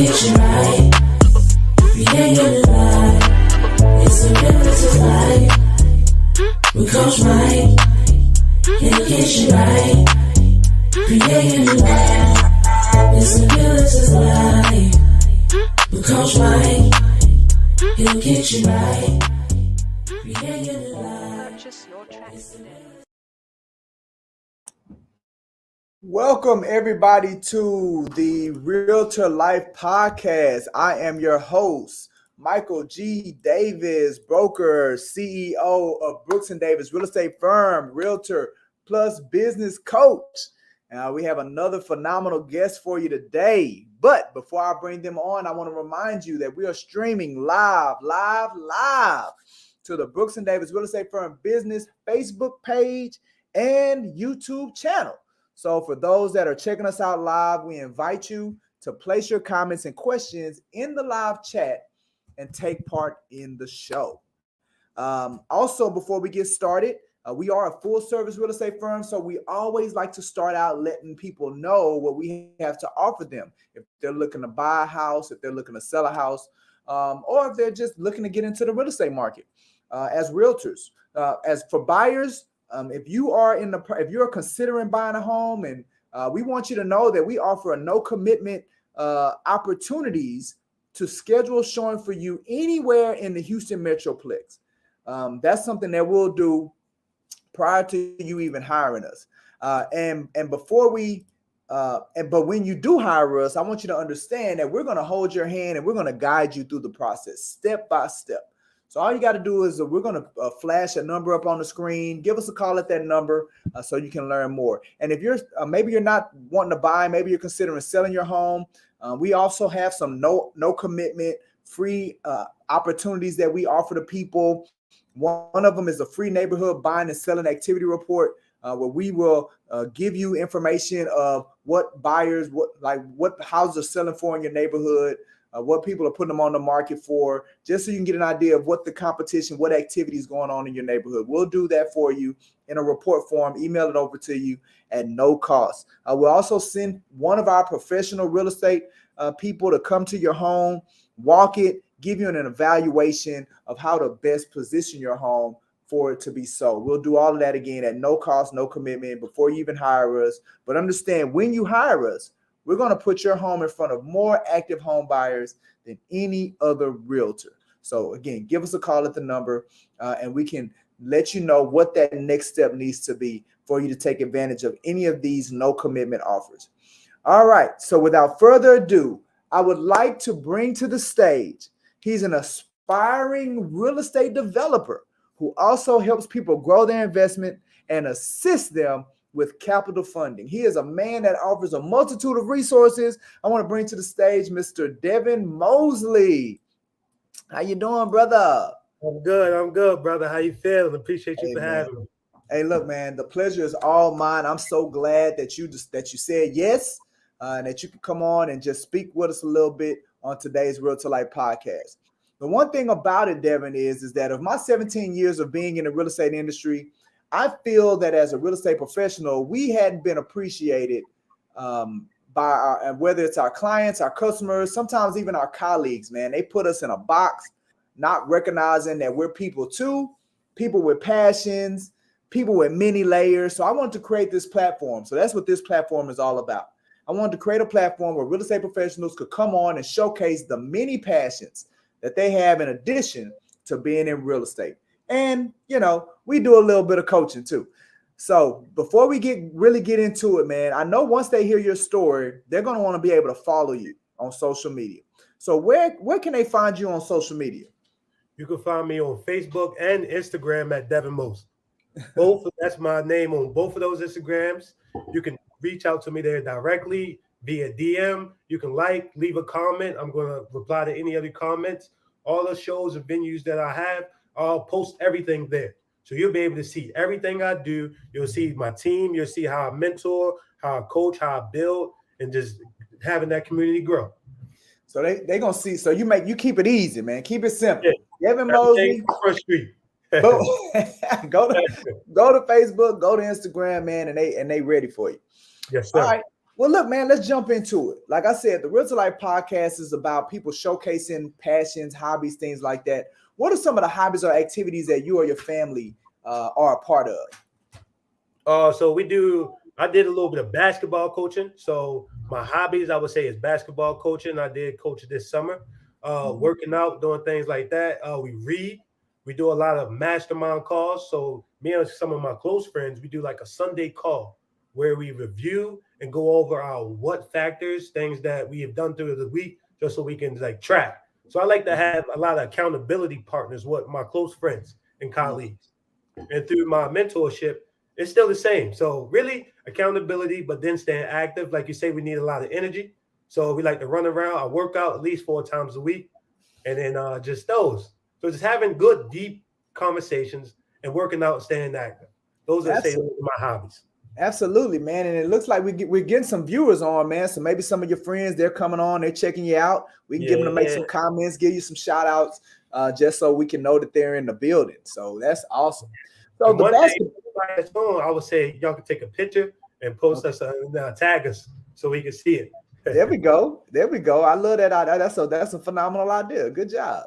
get you right. Creating a life. It's a realtor's life. With Coach Mike. He'll get you right. Creating a life. It's a realtor's life. With Coach Mike. He'll get you right. Creating a life. Purchase your tracks today. Welcome everybody to the Realtor Life Podcast. I am your host, Michael G. Davis, broker, CEO of Brooks & Davis Real Estate Firm, Realtor plus business coach. We have another phenomenal guest for you today. But before I bring them on, I want to remind you that we are streaming live to the Brooks & Davis Real Estate Firm Business Facebook page and YouTube channel. So for those that are checking us out live, we invite you to place your comments and questions in the live chat and take part in the show. Also, before we get started, we are a full service real estate firm, so we always like to start out letting people know what we have to offer them. If they're looking to buy a house, if they're looking to sell a house, or if they're just looking to get into the real estate market as realtors. As for buyers, if you're considering buying a home, and we want you to know that we offer a no commitment opportunities to schedule showing for you anywhere in the Houston Metroplex. That's something that we'll do prior to you even hiring us. But when you do hire us, I want you to understand that we're going to hold your hand and we're going to guide you through the process step by step. So all you got to do is we're going to flash a number up on the screen. Give us a call at that number so you can learn more. And if you're maybe you're not wanting to buy, maybe you're considering selling your home, we also have some no commitment free opportunities that we offer to people. One of them is a free neighborhood buying and selling activity report, where we will give you information of what buyers, what houses are selling for in your neighborhood, what people are putting them on the market for, just so you can get an idea of what the competition, what activity is going on in your neighborhood. We'll do that for you in a report form, email it over to you at no cost. We'll also send one of our professional real estate people to come to your home, walk it, give you an evaluation of how to best position your home for it to be sold. We'll do all of that again at no cost, no commitment before you even hire us. But understand, when you hire us, we're going to put your home in front of more active home buyers than any other realtor. So again, give us a call at the number and we can let you know what that next step needs to be for you to take advantage of any of these no commitment offers. All right. So without further ado, I would like to bring to the stage, he's an aspiring real estate developer who also helps people grow their investment and assist them with capital funding. He is a man that offers a multitude of resources. I want to bring to the stage Mr. Devin Mosely. How you doing, brother? I'm good, brother. How you feeling? Appreciate you for having me. Hey, look, man, the pleasure is all mine. I'm so glad that you said yes, and that you could come on and just speak with us a little bit on today's Realtor Life podcast. The one thing about it, Devin, is that of my 17 years of being in the real estate industry, I feel that as a real estate professional, we hadn't been appreciated by whether it's our clients, our customers, sometimes even our colleagues, man. They put us in a box, not recognizing that we're people too, people with passions, people with many layers. So I wanted to create this platform. So that's what this platform is all about. I wanted to create a platform where real estate professionals could come on and showcase the many passions that they have in addition to being in real estate. And, we do a little bit of coaching too. So before we really get into it, man, I know once they hear your story, they're going to want to be able to follow you on social media. So where can they find you on social media? You can find me on Facebook and Instagram at Devin Mosely. That's my name on both of those Instagrams. You can reach out to me there directly via DM. You can leave a comment. I'm going to reply to any of your comments. All the shows and venues that I have, I'll post everything there. So you'll be able to see everything I do. You'll see my team. You'll see how I mentor, how I coach, how I build, and just having that community grow. So they gonna see. So you keep it easy, man. Keep it simple. Yeah. Devin Mosely. First Street. go to Facebook, go to Instagram, man, and they ready for you. Yes, sir. All right. Well, look, man, let's jump into it. Like I said, the Realtor Life podcast is about people showcasing passions, hobbies, things like that. What are some of the hobbies or activities that you or your family are a part of? So I did a little bit of basketball coaching. So my hobbies, I would say, is basketball coaching. I did coach this summer, working out, doing things like that. We read. We do a lot of mastermind calls. So me and some of my close friends, we do like a Sunday call where we review and go over our what factors, things that we have done through the week, just so we can like track. So I like to have a lot of accountability partners with my close friends and colleagues. And through my mentorship, it's still the same. So really accountability, but then staying active. Like you say, we need a lot of energy. So we like to run around. I work out at least 4 times a week. And then just those. So just having good, deep conversations and working out and staying active. Those are say my hobbies. Absolutely, man. And it looks like we're getting some viewers on, man. So maybe some of your friends, they're coming on, they're checking you out. We can give them to make some comments, give you some shout outs, just so we can know that they're in the building. So that's awesome. So and the basketball, I would say y'all can take a picture and post us and tag us so we can see it. There we go. There we go. I love that. That's a phenomenal idea. Good job.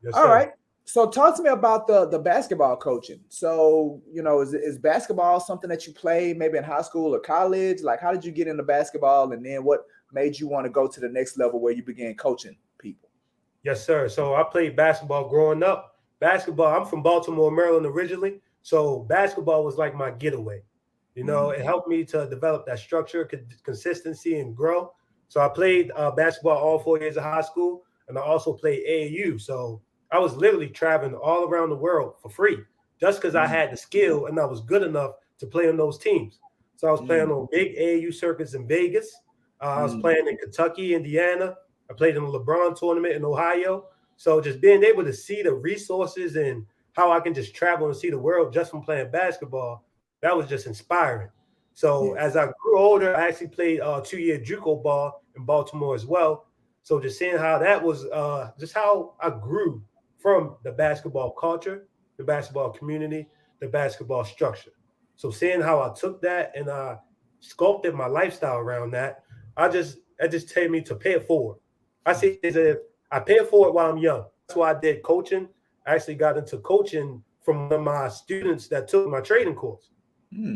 Yes, all right. So talk to me about the basketball coaching. So, is basketball something that you played maybe in high school or college? Like, how did you get into basketball? And then what made you want to go to the next level where you began coaching people? Yes, sir. So I played basketball growing up. I'm from Baltimore, Maryland originally. So basketball was like my getaway. It helped me to develop that structure, consistency, and grow. So I played basketball all 4 years of high school, and I also played AAU. So I was literally traveling all around the world for free just because I had the skill and I was good enough to play on those teams. So I was playing on big AAU circuits in Vegas. I was playing in Kentucky, Indiana. I played in the LeBron tournament in Ohio. So just being able to see the resources and how I can just travel and see the world just from playing basketball, that was just inspiring. So as I grew older, I actually played 2-year JUCO ball in Baltimore as well. So just seeing how that was just how I grew from the basketball culture, the basketball community, the basketball structure. So seeing how I took that and sculpted my lifestyle around that, that just told me to pay it forward. I see it as if I pay it forward while I'm young. That's why I did coaching. I actually got into coaching from one of my students that took my trading course.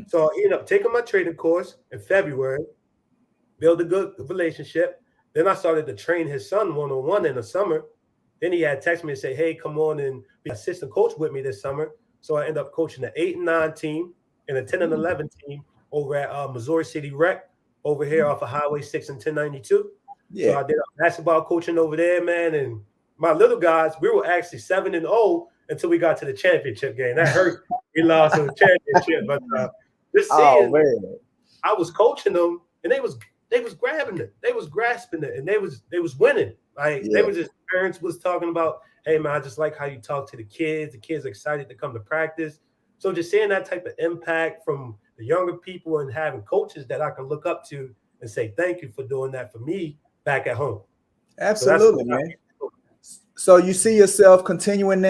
So I ended up taking my trading course in February, build a good relationship. Then I started to train his son one-on-one in the summer. Then he had texted me and say, hey, come on and be assistant coach with me this summer. So I ended up coaching the 8 and 9 team and a 10 and 11 team over at Missouri City Rec over here off of Highway 6 and 1092. So I did basketball coaching over there, man. And my little guys, we were actually 7-0 until we got to the championship game. That hurt. We lost the championship. But just seeing, I was coaching them and they was grabbing it. They was grasping it and they was winning. Like they was just parents was talking about, hey man, I just like how you talk to the kids. The kids are excited to come to practice. So just seeing that type of impact from the younger people and having coaches that I can look up to and say, thank you for doing that for me back at home. Absolutely, man. So you see yourself continuing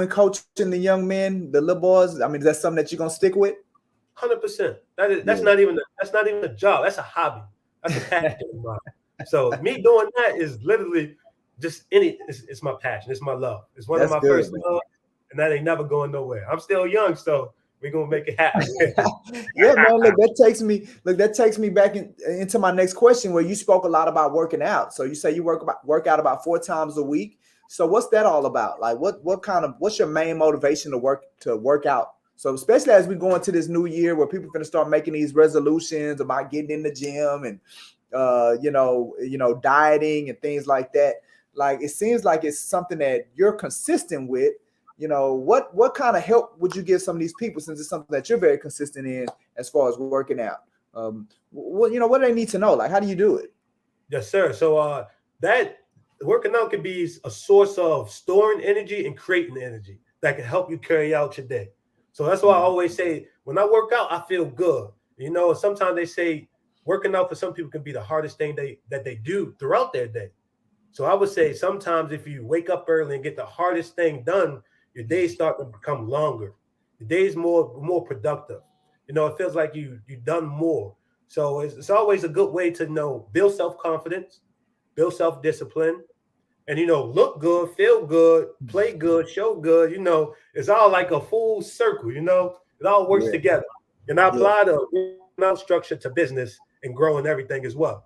coaching the young men, the little boys. I mean, is that something that you're gonna stick with? 100%. That's not even a job. That's a hobby. That's a passion of mine. So me doing that is literally just it's my passion. It's my love. It's one of my first love, and that ain't never going nowhere. I'm still young, so we're gonna make it happen. Yeah, man. Look, that takes me back into my next question, where you spoke a lot about working out. So you say you work out about 4 times a week. So what's that all about? Like what's your main motivation to work out? So especially as we go into this new year where people are going to start making these resolutions about getting in the gym and dieting and things like that. Like it seems like it's something that you're consistent with. What kind of help would you give some of these people, since it's something that you're very consistent in as far as working out? What do they need to know? Like, how do you do it? Yes, sir. So that working out can be a source of storing energy and creating energy that can help you carry out your day. So that's why I always say, when I work out, I feel good. Sometimes they say working out for some people can be the hardest thing that they do throughout their day. So I would say sometimes if you wake up early and get the hardest thing done, your days start to become longer. The day's more productive. It feels like you've done more. So it's always a good way to build self-confidence, build self-discipline, and look good, feel good, play good, show good. It's all like a full circle. It all works Yeah, together. And I yeah. apply the structure to business and growing everything as well.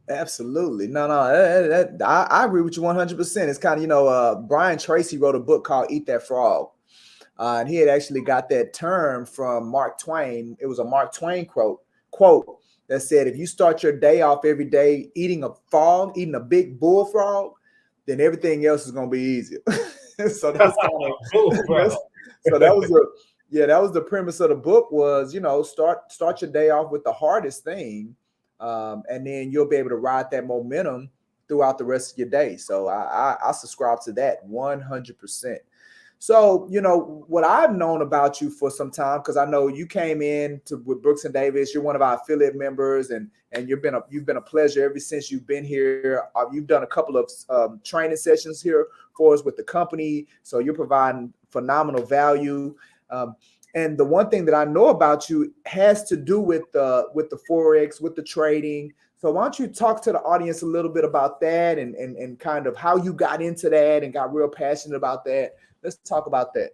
Absolutely. No, no, I agree with you 100%. It's kind of, Brian Tracy wrote a book called Eat That Frog. And he had actually got that term from Mark Twain. It was a Mark Twain quote that said, if you start your day off every day eating a frog, eating a big bullfrog, then everything else is going to be easier. So that's kind of, so that was that was the premise of the book was, start your day off with the hardest thing. And then you'll be able to ride that momentum throughout the rest of your day. So I subscribe to that 100%. So, what I've known about you for some time, because I know you came in with Brooks and Davis, you're one of our affiliate members, and you've been a pleasure ever since you've been here. You've done a couple of training sessions here for us with the company, so you're providing phenomenal value. And the one thing that I know about you has to do with the Forex, with the trading. So why don't you talk to the audience a little bit about that and kind of how you got into that and got real passionate about that. Let's talk about that.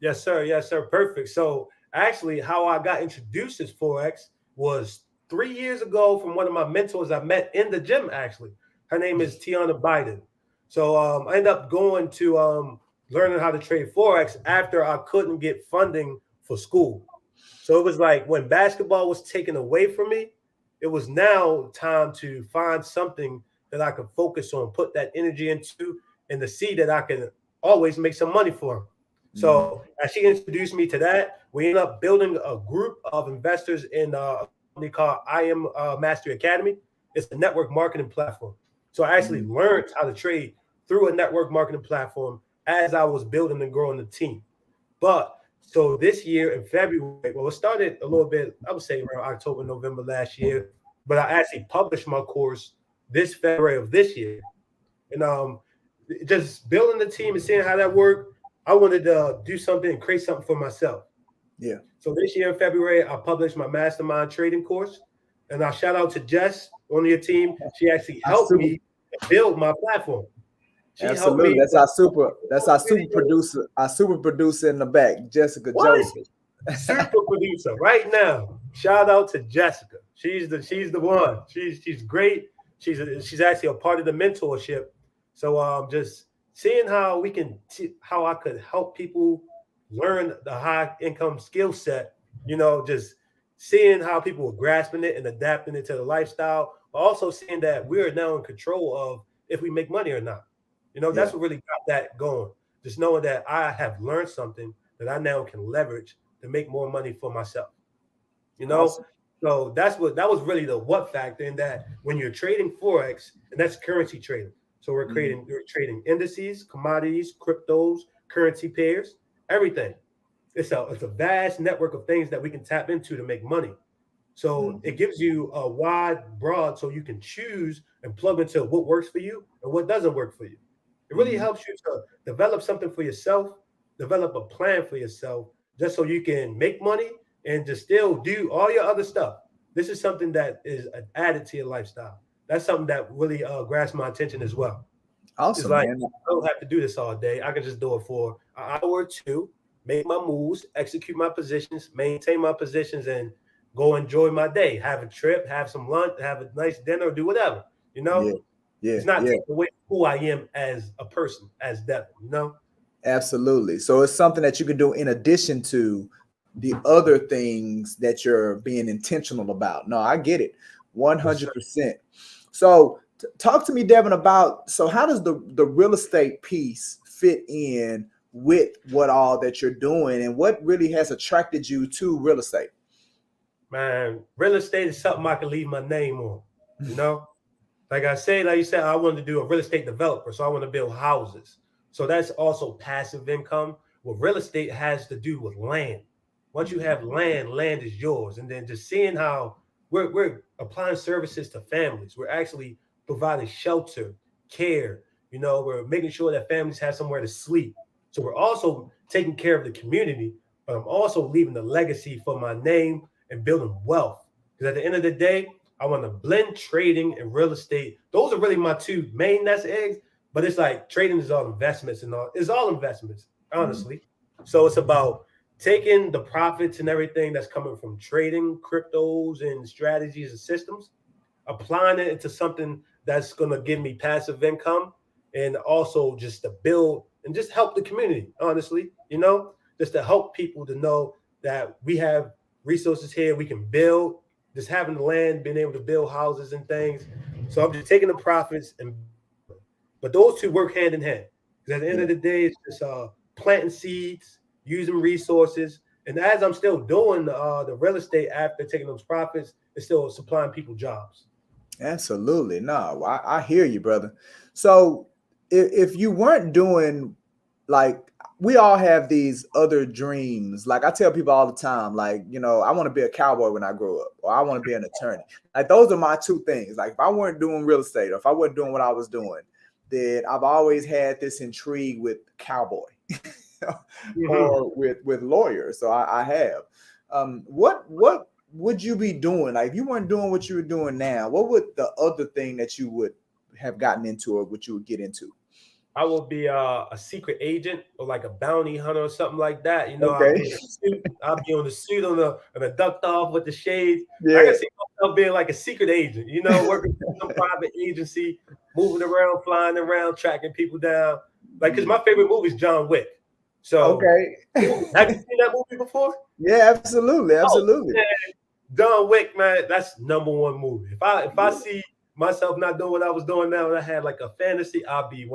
Yes, sir. Yes, sir. Perfect. So actually how I got introduced as Forex was 3 years ago from one of my mentors I met in the gym, actually. Her name is Tiana Biden. So I ended up going to learning how to trade Forex after I couldn't get funding for school. So it was like when basketball was taken away from me, it was now time to find something that I could focus on, put that energy into, and to see that I can always make some money for them. So as she introduced me to that, we ended up building a group of investors in a company called I Am Mastery Academy. It's a network marketing platform. So I actually learned how to trade through a network marketing platform as I was building and growing the team. But so this year in February, well, it started a little bit, I would say around October, November last year, but I actually published my course this February of this year. And just building the team and seeing how that worked, I wanted to do something and create something for myself. Yeah. So this year in February, I published my mastermind trading course. And I shout out to Jess on your team. She actually helped me build my platform. She helped Absolutely. me. That's our super producer, our super producer in the back, Jessica Joseph. Super producer right now. Shout out to Jessica. She's the one. She's great. She's actually a part of the mentorship. So just seeing how how I could help people learn the high income skill set, just seeing how people were grasping it and adapting it to the lifestyle, but also seeing that we are now in control of if we make money or not. That's what really got that going. Just knowing that I have learned something that I now can leverage to make more money for myself. Awesome. So that was really the what factor in that when you're trading Forex, and that's currency trading. So we're trading indices, commodities, cryptos, currency pairs, everything. It's a vast network of things that we can tap into to make money. So it gives you a wide, broad, so you can choose and plug into what works for you and what doesn't work for you. It really helps you to develop something for yourself, develop a plan for yourself, just so you can make money and just still do all your other stuff. This is something that is added to your lifestyle. That's something that really grabs my attention as well. It's Awesome, like, man. I don't have to do this all day. I can just do it for an hour or two, make my moves, execute my positions, maintain my positions, and go enjoy my day. Have a trip, have some lunch, have a nice dinner, do whatever. It's not taking away who I am as a person, as Devin. Absolutely. So it's something that you can do in addition to the other things that you're being intentional about. No, I get it 100%. So talk to me, Devin, about, so how does the real estate piece fit in with what all that you're doing and what really has attracted you to real estate? Man, real estate is something I can leave my name on, Like you said, I wanted to do a real estate developer. So I want to build houses. So that's also passive income. What real estate has to do with land. Once you have land, land is yours. And then just seeing how we're applying services to families. We're actually providing shelter, care. We're making sure that families have somewhere to sleep. So we're also taking care of the community, but I'm also leaving a legacy for my name and building wealth. Because at the end of the day, I want to blend trading and real estate. Those are really my two main nest eggs. But it's like trading is all investments and all. It's all investments, honestly. So it's about taking the profits and everything that's coming from trading, cryptos, and strategies and systems, applying it into something that's going to give me passive income, and also just to build and just help the community, honestly, just to help people to know that we have resources here, we can build, just having the land, being able to build houses and things. So I'm just taking the profits, but those two work hand in hand. Because at the end of the day, it's just planting seeds, using resources. And as I'm still doing the real estate after taking those profits, it's still supplying people jobs. Absolutely. No, I hear you, brother. So if you weren't doing, like, we all have these other dreams. Like I tell people all the time, like, I want to be a cowboy when I grow up, or I want to be an attorney. Like those are my two things. Like if I weren't doing real estate, or if I wasn't doing what I was doing, then I've always had this intrigue with cowboy or with lawyers. So I have. What would you be doing? Like if you weren't doing what you were doing now, what would the other thing that you would have gotten into, or what you would get into? I will be a secret agent or like a bounty hunter or something like that. Okay. I'll be on the suit on the ducked off with the shades. Yeah. I can see myself being like a secret agent, working for some private agency, moving around, flying around, tracking people down. Like, because my favorite movie is John Wick. So, okay. Have you seen that movie before? Yeah, absolutely. Absolutely. Oh, John Wick, man, that's number one movie. If I see myself not doing what I was doing now, and I had like a fantasy, I'll be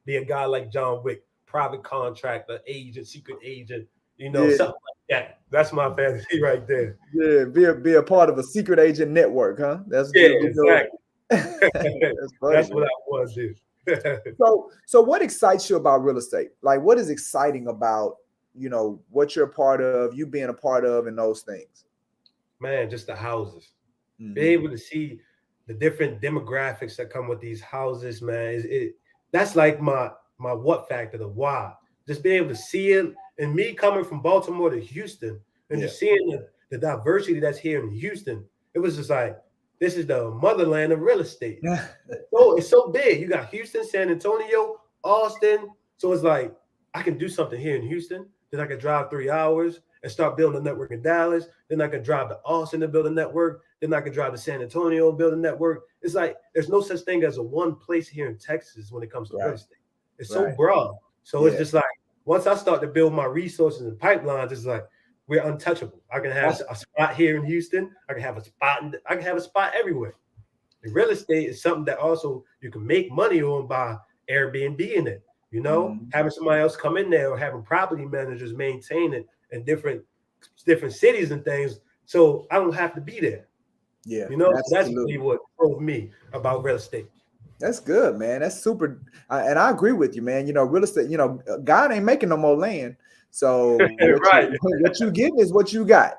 be a guy like John Wick, private contractor, agent, secret agent, something like that. That's my fantasy right there. Yeah, be a part of a secret agent network, huh? That's good. Exactly. That's what I want to do. So what excites you about real estate? Like what is exciting about, what you're a part of, you being a part of, and those things? Man, just the houses. Be able to see the different demographics that come with these houses, man. That's like my what factor, the why. Just being able to see it, and me coming from Baltimore to Houston and just seeing the diversity that's here in Houston. It was just like, this is the motherland of real estate. It's so big. You got Houston, San Antonio, Austin. So it's like, I can do something here in Houston. Then I can drive 3 hours and start building a network in Dallas. Then I can drive to Austin to build a network. Then I can drive to San Antonio and build a network. It's like there's no such thing as a one place here in Texas when it comes to real estate. It's so broad. So it's just like, once I start to build my resources and pipelines, it's like we're untouchable. I can have a spot here in Houston. I can have a spot everywhere. And real estate is something that also you can make money on by Airbnb in it. Having somebody else come in there, or having property managers maintain it in different cities and things, so I don't have to be there. Yeah, that's really what drove me about real estate. That's good, man. That's super, and I agree with you, man. Real estate. God ain't making no more land, so what you get is what you got.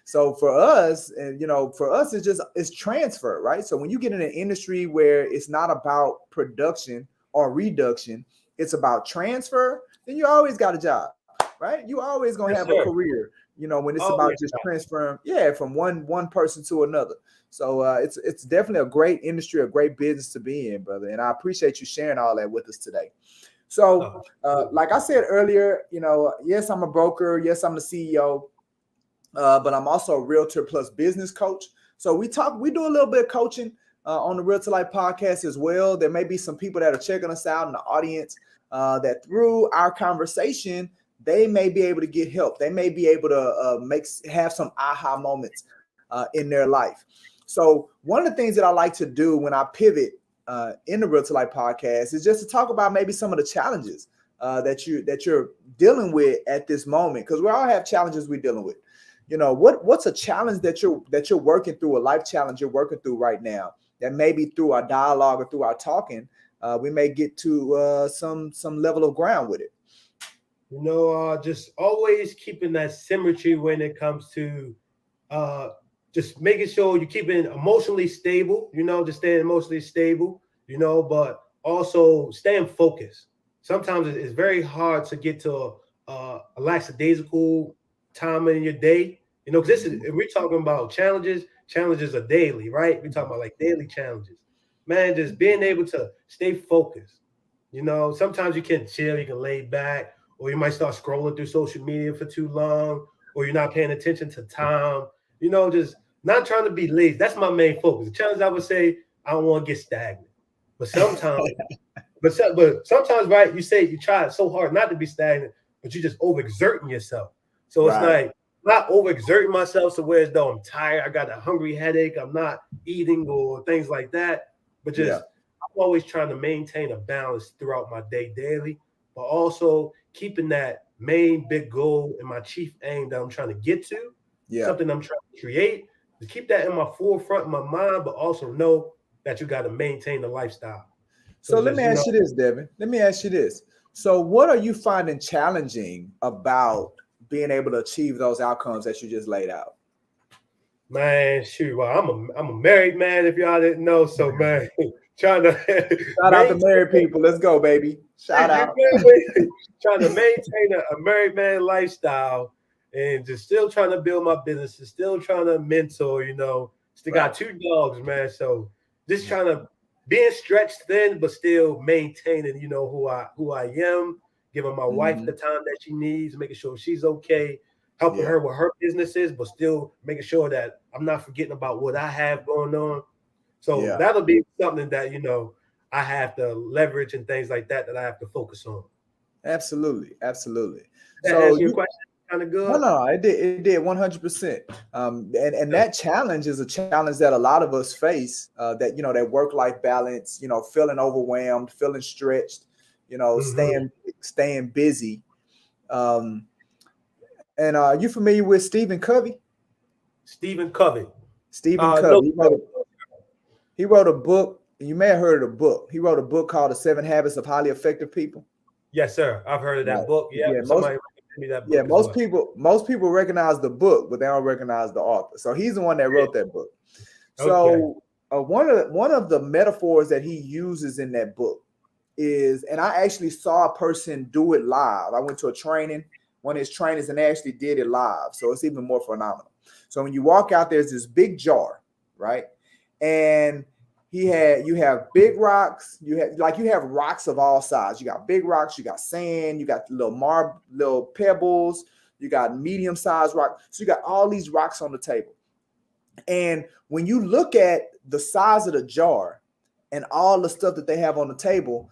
So for us, and it's transfer, right? So when you get in an industry where it's not about production or reduction, it's about transfer, then you always got a job, right? You always gonna have a career, when it's about just transferring, from one person to another. So it's definitely a great industry, a great business to be in, brother. And I appreciate you sharing all that with us today. So like I said earlier, yes, I'm a broker, yes, I'm the CEO, but I'm also a realtor plus business coach. So we do a little bit of coaching on the Realtor Life podcast as well. There may be some people that are checking us out in the audience that through our conversation, they may be able to get help. They may be able to have some aha moments in their life. So one of the things that I like to do when I pivot in the Realtor Life podcast is just to talk about maybe some of the challenges that you're dealing with at this moment, because we all have challenges we're dealing with. What's a challenge that you're working through, a life challenge you're working through right now, that maybe through our dialogue or through our talking, we may get to some level of ground with it. Just always keeping that symmetry when it comes to just making sure you're keeping emotionally stable, just staying emotionally stable, but also staying focused. Sometimes it's very hard to get to a lackadaisical time in your day, because if we're talking about challenges, challenges are daily, right? We talking about like daily challenges. Man, just being able to stay focused. You know, sometimes you can chill, you can lay back, or you might start scrolling through social media for too long, or you're not paying attention to time. You know, just not trying to be lazy. That's my main focus. The challenge I would say, I don't want to get stagnant. But sometimes, but sometimes, right? You say you try so hard not to be stagnant, but you just overexerting yourself. So it's Right. like not overexerting myself to where as though I'm tired, I got a hungry headache, I'm not eating or things like that. But Yeah. just I'm always trying to maintain a balance throughout my day daily, but also keeping that main big goal and my chief aim that I'm trying to get to, Yeah. something I'm trying to create, to keep that in my forefront of my mind, but also know that you got to maintain the lifestyle. So So it's let just, me ask you this, Devin. Let me ask you this. So what are you finding challenging about being able to achieve those outcomes that you just laid out? man, shoot, well, I'm a married man if y'all didn't know. So man, trying to Shout out to maintain married people. Let's go, baby. Shout you out. feel me? Trying to maintain a married man lifestyle and just still trying to build my business, and still trying to mentor, you know. Still Right. got two dogs, man. So just trying to being stretched thin, but still maintaining, you know, who I am, giving my wife Hmm. the time that she needs, making sure she's okay, helping Yeah. her with her businesses, but still making sure that I'm not forgetting about what I have going on. So Yeah. that'll be something that, you know, I have to leverage and things like that I have to focus on. Absolutely. Absolutely. That So answer your you question kind of no, good? no, it did 100%. And Yeah. that challenge is a challenge that a lot of us face. That that work-life balance, feeling overwhelmed, feeling stretched, Mm-hmm. staying busy. Um, and are you familiar with Stephen Covey? Stephen Covey. Stephen No, Covey. He wrote a book. You may have heard of the book. He wrote a book called The 7 Habits of Highly Effective People. yes, sir. I've heard of Right. that book. Yeah, Yeah. somebody recommended me that Yeah, book as most well. people most people recognize the book, but they don't recognize the author. So he's the one that Yeah. wrote that book. Okay. So one of the metaphors that he uses in that book is, and I actually saw a person do it live. I went to a training, one of his trainers, and they actually did it live. So it's even more phenomenal. So when you walk out, there's this big jar, right? And you have big rocks, you have rocks of all sizes. You got big rocks, you got sand, you got little pebbles, you got medium-sized rock. So you got all these rocks on the table. And when you look at the size of the jar and all the stuff that they have on the table,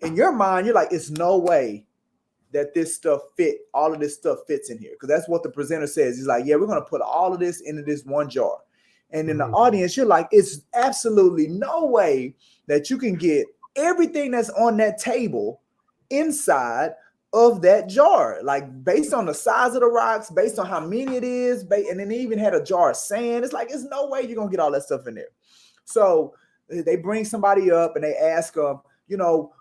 in your mind, you're like, it's no way that all of this stuff fits in here. Because that's what the presenter says. He's like, yeah, we're going to put all of this into this one jar. And in the Mm-hmm. audience, you're like, it's absolutely no way that you can get everything that's on that table inside of that jar. Like based on the size of the rocks, based on how many it is, and then they even had a jar of sand. It's like, there's no way you're going to get all that stuff in there. So they bring somebody up and they ask them,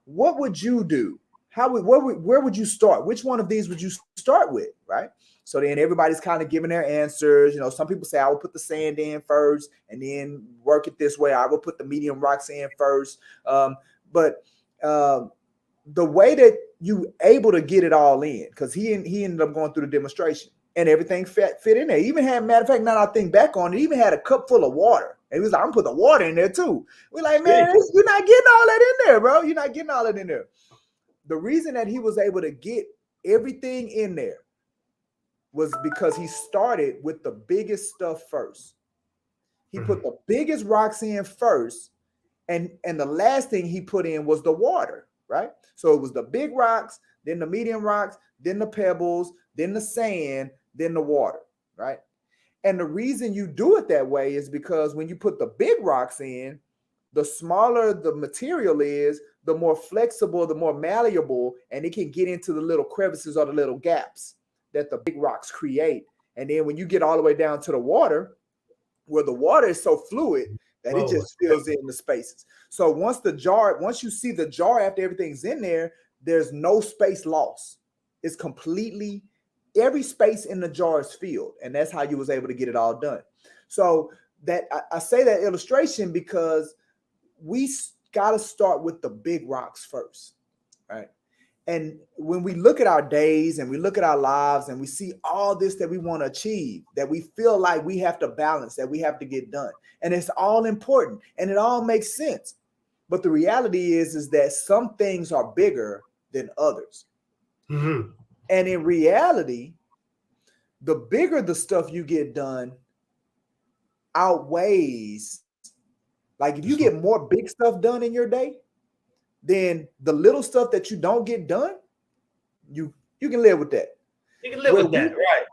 what would you do? Where would you start? Which one of these would you start with, right? So then everybody's kind of giving their answers. Some people say I would put the sand in first and then work it this way. I would put the medium rocks in first. But the way that you able to get it all in, because he ended up going through the demonstration and everything fit in there. He even had, matter of fact, now that I think back on it, he even had a cup full of water. And he was like, I'm gonna put the water in there too. We're like, man, you're not getting all that in there, bro. You're not getting all that in there. The reason that he was able to get everything in there was because he started with the biggest stuff first. He Mm-hmm. put the biggest rocks in first, and the last thing he put in was the water, right? So it was the big rocks, then the medium rocks, then the pebbles, then the sand, then the water, right? And the reason you do it that way is because when you put the big rocks in, the smaller the material is, the more flexible, the more malleable, and it can get into the little crevices or the little gaps that the big rocks create. And then when you get all the way down to the water, where the water is so fluid that it Whoa. just fills in the spaces. So once you see the jar after everything's in there, there's no space loss. It's completely, every space in the jar is filled. And that's how you was able to get it all done. So that I say that illustration because we got to start with the big rocks first, right? And when we look at our days and we look at our lives and we see all this that we want to achieve, that we feel like we have to balance, that we have to get done, and it's all important and it all makes sense. But the reality is that some things are bigger than others. Mm-hmm. And in reality, the bigger the stuff you get done outweighs, like if you get more big stuff done in your day, then the little stuff that you don't get done, you can live with that. You can live with that, right?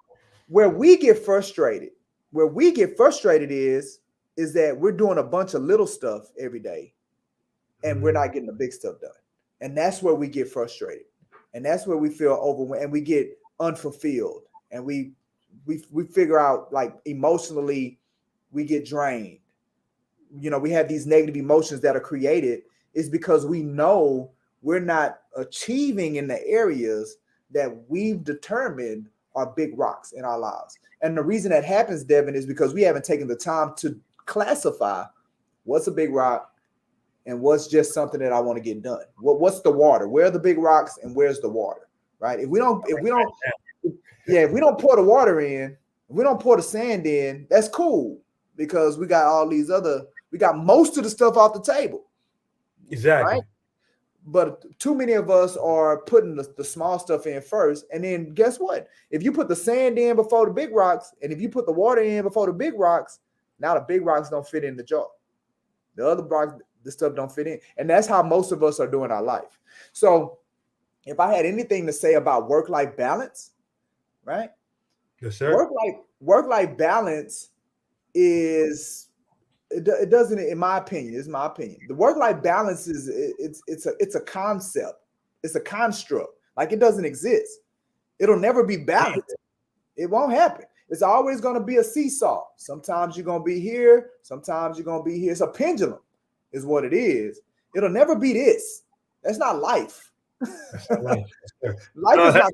Where we get frustrated, is that we're doing a bunch of little stuff every day and we're not getting the big stuff done. And that's where we get frustrated. And that's where we feel overwhelmed and we get unfulfilled. And we figure out, like, emotionally we get drained. You know, we have these negative emotions that are created is because we know we're not achieving in the areas that we've determined are big rocks in our lives. And the reason that happens, Devin, is because we haven't taken the time to classify what's a big rock and what's just something that I want to get done. What's the water? Where are the big rocks and where's the water? Right? If we don't pour the water in, if we don't pour the sand in, that's cool because we got most of the stuff off the table. Exactly. Right? But too many of us are putting the small stuff in first. And then guess what? If you put the sand in before the big rocks, and if you put the water in before the big rocks, now the big rocks don't fit in the jar. The other rocks, the stuff don't fit in. And that's how most of us are doing our life. So if I had anything to say about work-life balance, right? Yes, sir. Work-life balance is, it doesn't, in my opinion, the work-life balance is it's a concept. It's a construct. Like, it doesn't exist. It'll never be balanced. It won't happen. It's always going to be a seesaw. Sometimes you're going to be here. Sometimes you're going to be here. It's a pendulum is what it is. It'll never be this. That's not life. That's not life. Life is not.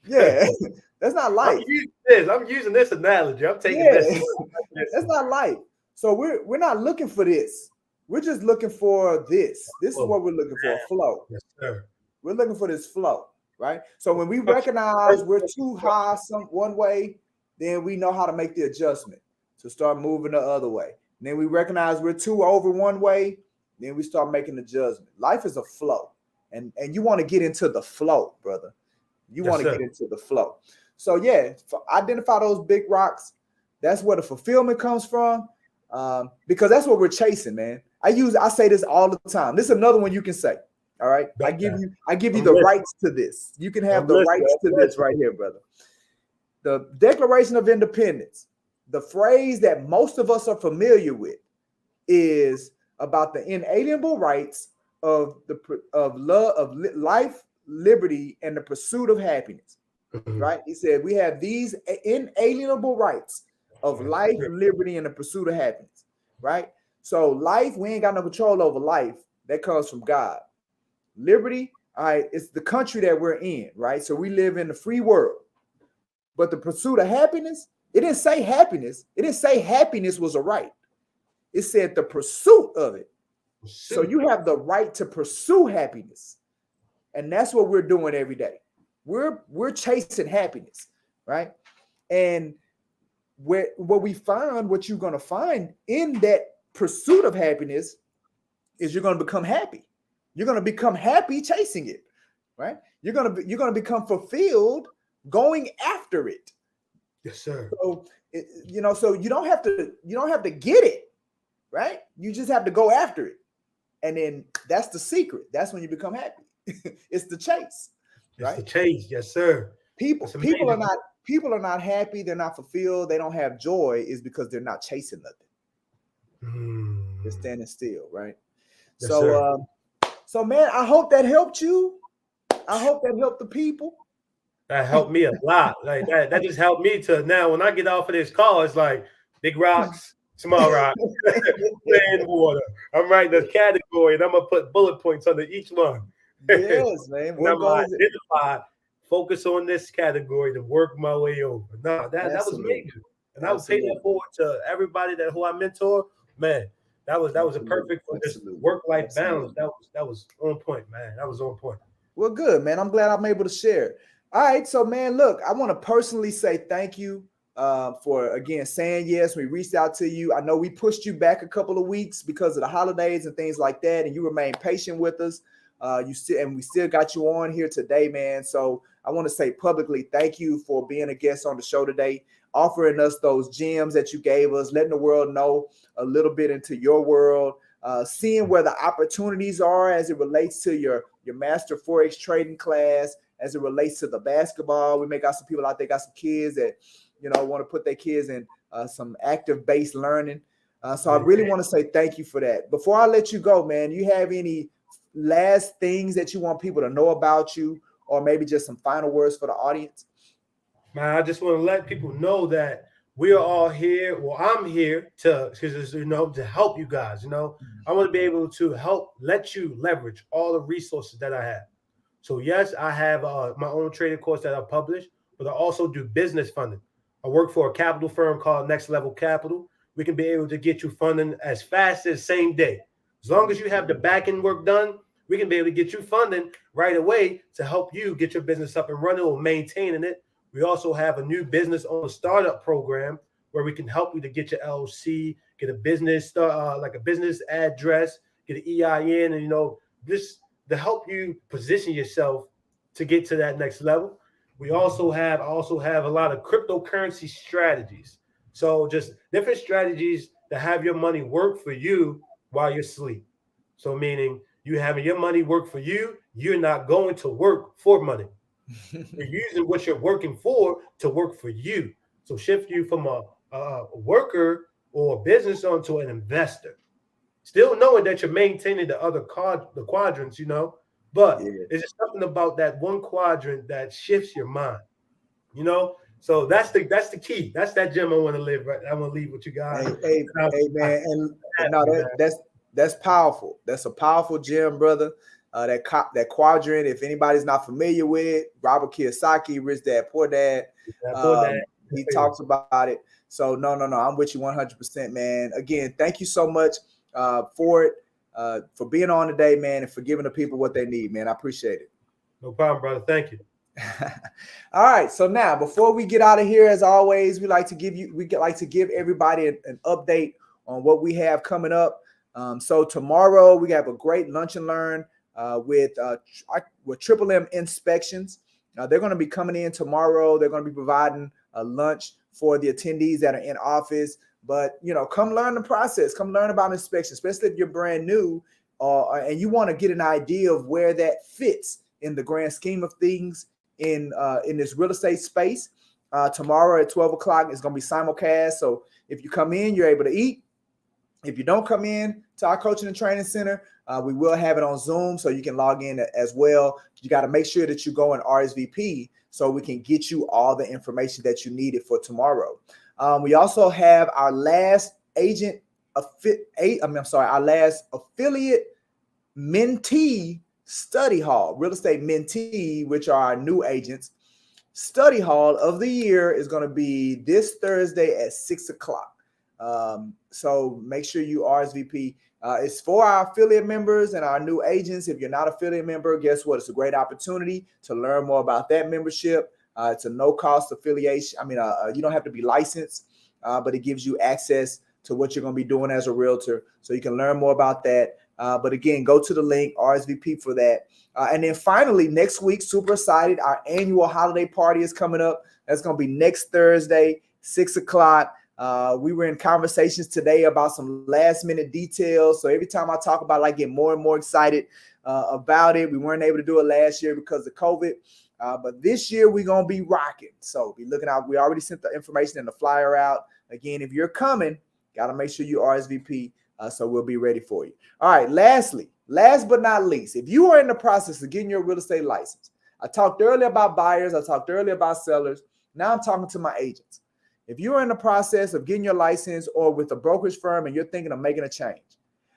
Yeah, that's not life. I'm using this analogy. I'm taking this. That's not life. So we're not looking for this. We're just looking for this. This is what we're looking for, flow. Yes, sir. We're looking for this flow, right? So when we recognize we're too high one way, then we know how to make the adjustment to start moving the other way. And then we recognize we're too over one way, then we start making the adjustment. Life is a flow. And you want to get into the flow, brother. You want to get into the flow. So yeah, identify those big rocks. That's where the fulfillment comes from. Because that's what we're chasing, man. I say this all the time. This is another one you can say. All right. I give you the rights to this. You can have the rights to this right here, brother. The Declaration of Independence, the phrase that most of us are familiar with, is about the inalienable rights of life, liberty, and the pursuit of happiness. Right? He said we have these inalienable rights of life, liberty, and the pursuit of happiness. Right? So life, we ain't got no control over life. That comes from God. Liberty, all right, it's the country that we're in, right? So we live in the free world. But the pursuit of happiness, it didn't say happiness. It didn't say happiness was a right. It said the pursuit of it. So you have the right to pursue happiness. And that's what we're doing every day. We're chasing happiness, right? And what you're going to find in that pursuit of happiness is you're going to become happy. You're going to become happy chasing it, right? You're going to become fulfilled going after it. Yes, sir. So so you don't have to get it, right? You just have to go after it, and then that's the secret. That's when you become happy. It's the chase, right? It's the chase, yes, sir. People are not happy. They're not fulfilled. They don't have joy. Is because they're not chasing nothing. They're standing still, right? Yes, so man, I hope that helped you. I hope that helped the people. That helped me a lot. Like that just helped me to now when I get off of this call, it's like big rocks, small rocks, sand, water. I'm writing the category and I'm gonna put bullet points under each one. Yes, man. I'm gonna identify, focus on this category to work my way over. No, that was major. And I would pay that forward to everybody who I mentor. Man, that was a perfect for this work-life balance. That was on point, man. That was on point. Well, good, man. I'm glad I'm able to share. All right. So, man, look, I want to personally say thank you for, again, saying yes. We reached out to you. I know we pushed you back a couple of weeks because of the holidays and things like that, and you remained patient with us. We still got you on here today, man. So I want to say publicly thank you for being a guest on the show today, offering us those gems that you gave us, letting the world know a little bit into your world, seeing where the opportunities are as it relates to your master Forex trading class, as it relates to the basketball. We may got some people out there, got some kids that, want to put their kids in some active based learning. So I really want to say thank you for that. Before I let you go, man, you have any last things that you want people to know about you, or maybe just some final words for the audience? Man, I just want to let people know that we are all here. Well, I'm here to help you guys. I want to be able to help let you leverage all the resources that I have. So yes, I have my own trading course that I publish, but I also do business funding. I work for a capital firm called Next Level Capital. We can be able to get you funding as fast as same day. As long as you have the back end work done, we can be able to get you funding right away to help you get your business up and running or maintaining it. We also have a new business owner startup program where we can help you to get your LLC, get a business start, like a business address, get an EIN, and this to help you position yourself to get to that next level. I also have a lot of cryptocurrency strategies. So just different strategies to have your money work for you while you're asleep. So meaning you having your money work for you, you're not going to work for money. You're using what you're working for to work for you. So shift you from a worker or a business owner to an investor. Still knowing that you're maintaining the quadrants, but Yeah. it's just something about that one quadrant that shifts your mind. So that's the key. That's that gem I want to live. Right, I want to leave with you guys. Hey, man, and no, that's powerful. That's a powerful gem, brother. That quadrant. If anybody's not familiar with it, Robert Kiyosaki, Rich Dad Poor Dad, he talks about it. So no, I'm with you 100%, man. Again, thank you so much for it, for being on today, man, and for giving the people what they need, man. I appreciate it. No problem, brother. Thank you. All right. So now, before we get out of here, as always, we like to give everybody an update on what we have coming up. So tomorrow we have a great lunch and learn with Triple M Inspections. They're going to be coming in tomorrow. They're going to be providing a lunch for the attendees that are in office. But come learn the process. Come learn about inspection, especially if you're brand new and you want to get an idea of where that fits in the grand scheme of things in this real estate space. Tomorrow at 12 o'clock is going to be simulcast. So if you come in, you're able to eat. If you don't come in to our coaching and training center, we will have it on Zoom, so you can log in as well. You got to make sure that you go and RSVP so we can get you all the information that you needed for tomorrow. We also have our last our last affiliate mentee study hall, real estate mentee, which are our new agents. Study hall of the year is going to be this Thursday at 6 o'clock. So make sure you RSVP. It's for our affiliate members and our new agents. If you're not an affiliate member, guess what? It's a great opportunity to learn more about that membership. It's a no-cost affiliation. You don't have to be licensed, but it gives you access to what you're going to be doing as a realtor. So you can learn more about that. But again, go to the link, RSVP for that. And then finally, next week, super excited, our annual holiday party is coming up. That's going to be next Thursday, 6 o'clock. We were in conversations today about some last minute details. So every time I talk about it, I get more and more excited about it. We weren't able to do it last year because of COVID. But this year we're going to be rocking. So be looking out. We already sent the information and the flyer out. Again, if you're coming, got to make sure you RSVP. So we'll be ready for you. All right. Last but not least, if you are in the process of getting your real estate license, I talked earlier about buyers. I talked earlier about sellers. Now I'm talking to my agents. If you're in the process of getting your license or with a brokerage firm and you're thinking of making a change,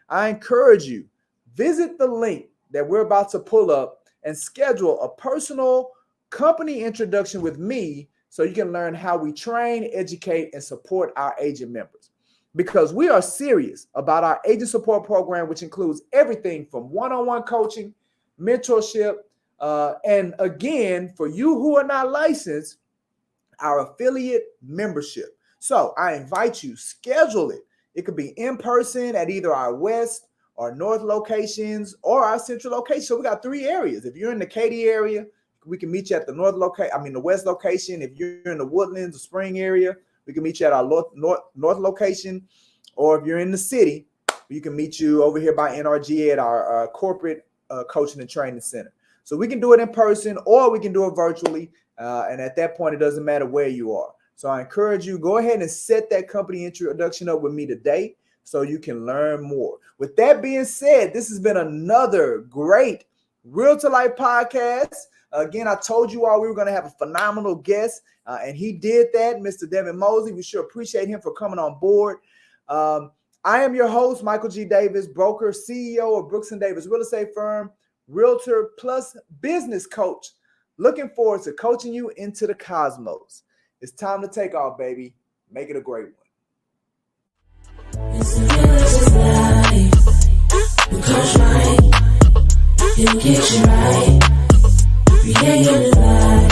I encourage you, visit the link that we're about to pull up and schedule a personal company introduction with me so you can learn how we train, educate, and support our agent members. Because we are serious about our agent support program, which includes everything from one-on-one coaching, mentorship, And again, for you who are not licensed, our affiliate membership. So I invite you, schedule it. It could be in person at either our West or North locations or our Central location. So we got 3 areas. If you're in the Katy area, we can meet you at the the West location. If you're in the Woodlands or Spring area, we can meet you at our North location. Or if you're in the city, we can meet you over here by NRG at our corporate coaching and training center. So we can do it in person or we can do it virtually. And at that point, it doesn't matter where you are. So I encourage you, go ahead and set that company introduction up with me today so you can learn more. With that being said, this has been another great Realtor Life podcast. Again, I told you all we were going to have a phenomenal guest, and he did that, Mr. Devin Mosely. We sure appreciate him for coming on board. I am your host, Michael G. Davis, broker, CEO of Brooks & Davis Real Estate Firm, Realtor plus business coach. Looking forward to coaching you into the cosmos. It's time to take off, baby. Make it a great one. It's a realtor's life. We coach right. He'll get you right. Create your life.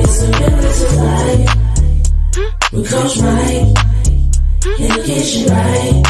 It's a realtor's life. We coach right. He'll get you right.